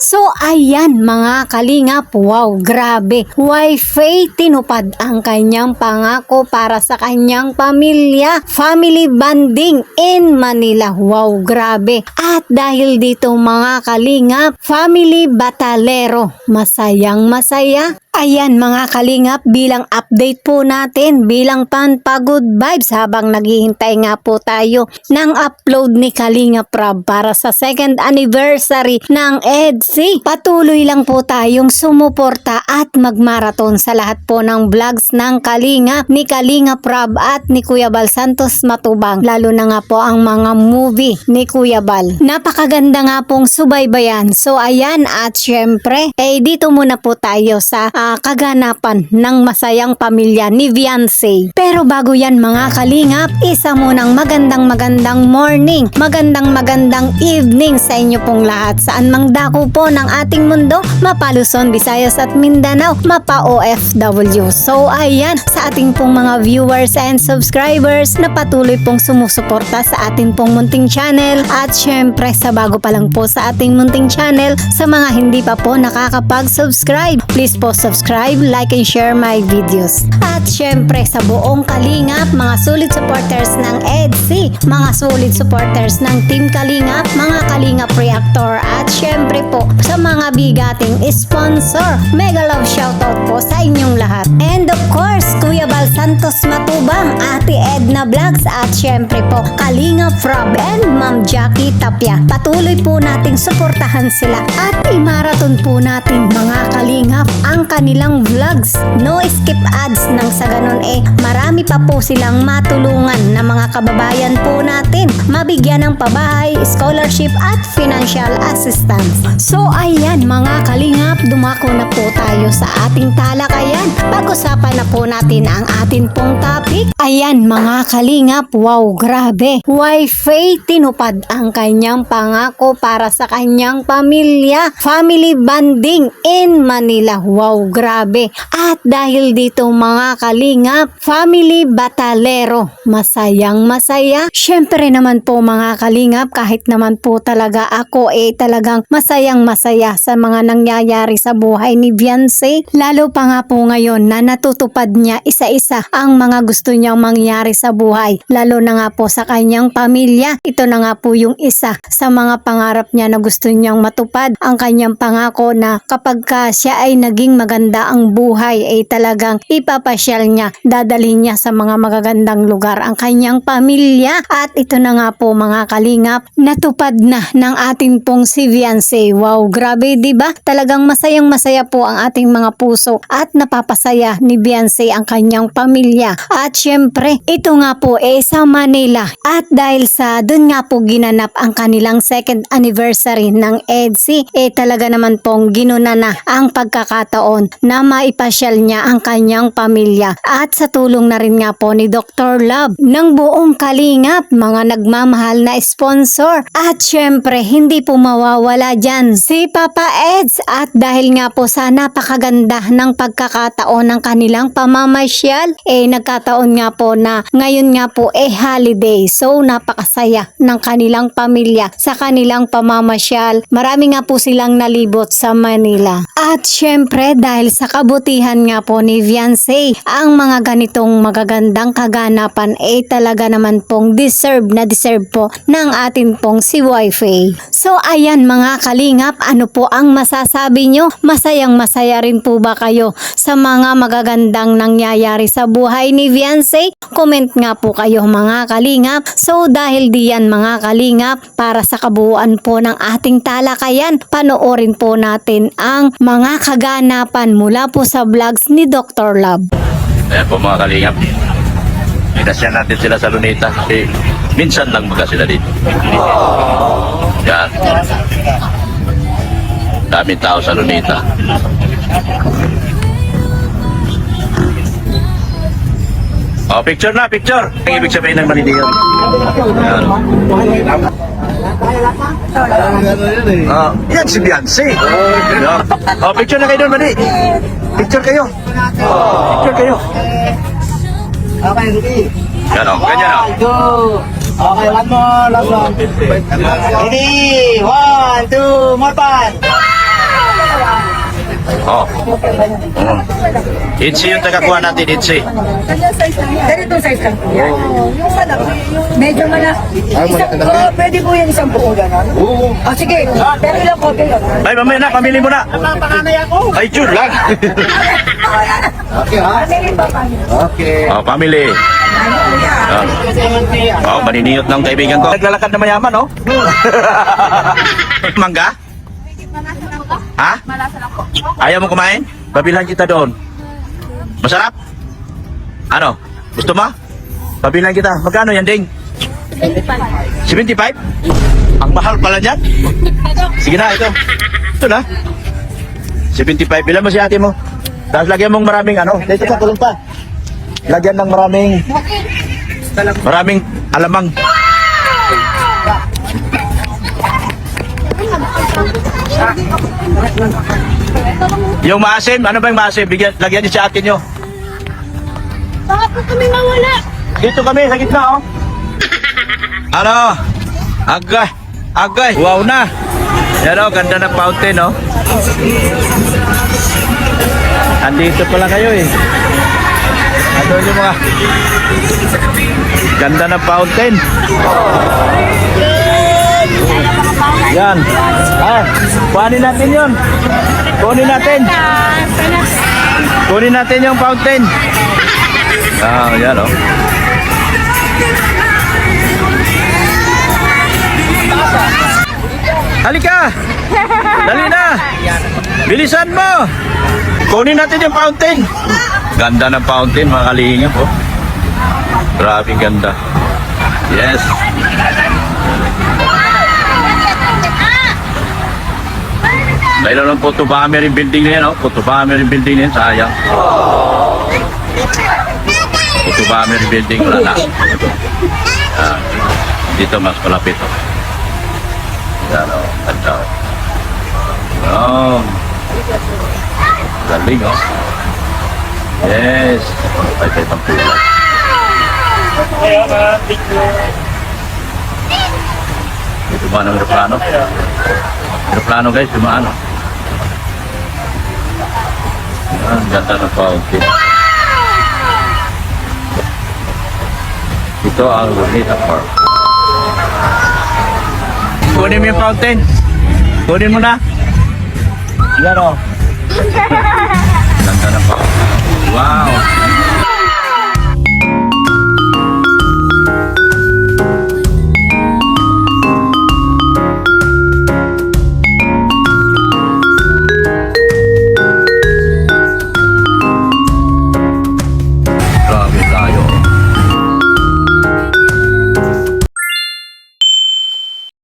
So ayan mga kalingap, wow grabe, Wi-Fi tinupad ang kanyang pangako para sa kanyang pamilya, family bonding in Manila, wow grabe. At dahil dito mga kalingap, family batalero, masayang masaya. Ayan mga kalingap, bilang update po natin, bilang good vibes habang naghihintay nga po tayo ng upload ni Kalingap Rob para sa 2nd anniversary ng EDC. Patuloy lang po tayong sumuporta at magmaraton sa lahat po ng vlogs ng Kalingap, ni Kalingap Rob at ni Kuya Bal Santos Matubang, lalo na nga po ang mga movie ni Kuya Bal. Napakaganda nga pong subaybayan. So ayan, at syempre, dito muna po tayo sa kaganapan ng masayang pamilya ni Viancy. Pero bago yan mga kalingap, isa munang magandang morning, magandang evening sa inyo pong lahat, saan mang dako po ng ating mundo, mapa Luzon, Visayas at Mindanao, mapa OFW. So ayan, sa ating pong mga viewers and subscribers na patuloy pong sumusuporta sa ating pong munting channel, at syempre sa bago pa lang po sa ating munting channel, sa mga hindi pa po nakakapag-subscribe, please po subscribe, like and share my videos. At syempre sa buong Kalingap, mga solid supporters ng EDC, mga solid supporters ng Team Kalingap, mga Kalingap Reactor, at syempre po sa mga bigating sponsor, mega love shoutout po sa inyong lahat. And of course, Kuya Bal Santos Matubang, Ate Edna Vlogs, at syempre po Kalingap Rob and Ma'am Jackie Tapia. Patuloy po nating suportahan sila at imaraton po natin mga Kalingap ang kanilang vlogs. No skip ads, nang sa ganun marami pa po silang matulungan na mga kababayan po natin, mabigyan ng pabahay, scholarship at financial assistance. So ayan mga kalingap, dumako na po tayo sa ating talakayan. Pag-usapan na po natin ang atin pong topic. Ayan mga kalingap, wow grabe, Wi-Fi tinupad ang kanyang pangako para sa kanyang pamilya, family bonding in Manila, wow grabe. At dahil dito mga kalingap, family batalero, masayang masaya. Syempre naman po mga kalingap, kahit naman po talaga ako talagang masayang masaya sa mga nangyayari sa buhay ni Viancy, lalo pa nga po ngayon na natutupad niya isa-isa ang mga gusto niyang mangyari sa buhay, lalo na nga po sa kanyang pamilya. Ito na nga po yung isa sa mga pangarap niya na gusto niyang matupad, ang kanyang pangako na kapag siya ay naging maganda ang buhay, talagang ipapasyal niya, dadalhin niya sa mga magagandang lugar ang kanyang pamilya. At ito na nga po mga kalingap, natupad na ng ating pong si Viancy. Wow, grabe, diba? Talagang masayang masaya po ang ating mga puso at napapasaya ni Viancy ang kanyang pamilya. At syempre, ito nga po sa Manila. At dahil sa dun nga po ginanap ang kanilang 2nd anniversary ng EDC, talaga naman pong ginuna na ang pagkakataon na maipasyal niya ang kanyang pamilya. At sa tulong na rin nga po ni Dr. Love ng buong Kalingap, mga nagmamahal na sponsor, at syempre hindi po mawawala dyan si Papa Eds. At dahil nga po sa napakaganda ng pagkakataon ng kanilang pamamasyal, nagkataon nga po na ngayon nga po holiday, so napakasaya ng kanilang pamilya sa kanilang pamamasyal. Marami nga po silang nalibot sa Manila. At syempre dahil sa kabutihan nga po ni Viancy, ang mga ganitong magagandang kaganapan talaga naman pong deserve po ng atin pong si Wi-Fi. So ayan mga kalingap, ano po ang masasabi nyo? Masayang masaya rin po ba kayo sa mga magagandang nangyayari sa buhay ni Viancy? Comment nga po kayo mga kalingap. So dahil diyan mga kalingap, para sa kabuuan po ng ating talakayan, panoorin po natin ang mga kaganapan mula po sa vlogs ni Dr. Love. Ayan po mga kalingap, inasyan natin sila sa Luneta kasi minsan lang mga sila dito. Yan, daming tao sa Luneta. Oh, picture na, picture. Ang ibig sabihin ng Manila. Yan. Yan si Viancy. Oh, picture na kayo doon, Mani. Picture kayo. Picture kayo. Okay, ready? Yan o, ganyan o. 1, 2. Okay, one more. Last one. Ready? 1, 2. More pan. Oh. Itzy yung tagakuha natin, Itzy. Ganitong size lang po yan. Yung malaki, medyo malaki. Pwede po yan isang buo gano'n? Oo. Oh, sige. Pero ilang kote yun? Ay, mamaya na, pamili mo na. Ay, sure lang. Okay, ha? Okay. Oh, pamili. Oh, maniniyot ng kaibigan ko. Naglalakad na mayaman, oh. Mangga? Ha? Ayaw mo kumain? Pabilhan kita doon. Masarap? Ano? Gusto mo? Pabilhan kita. Magkano yan, Ding? 75? Ang mahal pala dyan? Sige na, ito. Ito na. 75. Bilan mo si ate mo. Tapos lagyan mong maraming ano. Dito pa, tulong pa. Lagyan ng maraming alamang. Yung maasim, ano ba yung maasim? Lagyan niyo sa atin nyo. Baka po kami mawala. Dito kami, sa gitna, oh. Ano? Agay. Agay. Wow na. Yan, oh, ganda ng fountain, oh. Andito pala kayo, eh. Ano yung mga... Ganda ng fountain. Yan. Ah, kuhanin natin yun. Kunin natin. Kunin natin yung fountain. Ah, yan, oh. Halika! Dali na! Bilisan mo! Kunin natin yung fountain. Ganda ng fountain, mga kalingap, oh. Grabe ganda. Yes. Dahil lang po ito ba kami rin building na yan, oh. Ito ba kami rin building na yan, sayang. Ito ba kami rin building, wala na. Ah, dito mas malapit, oh. Yan, oh. Ganda, oh. Oh. Galing, oh. Yes. Ay, pang pula. Ito ba ng aeroplano? Aeroplano, guys, dumaan, oh. Ang ganda ng fountain. Ito ang Lunita Park. Kunin mo yung fountain. Kunin mo na. Yan, oh. Ganda ng fountain. Wow.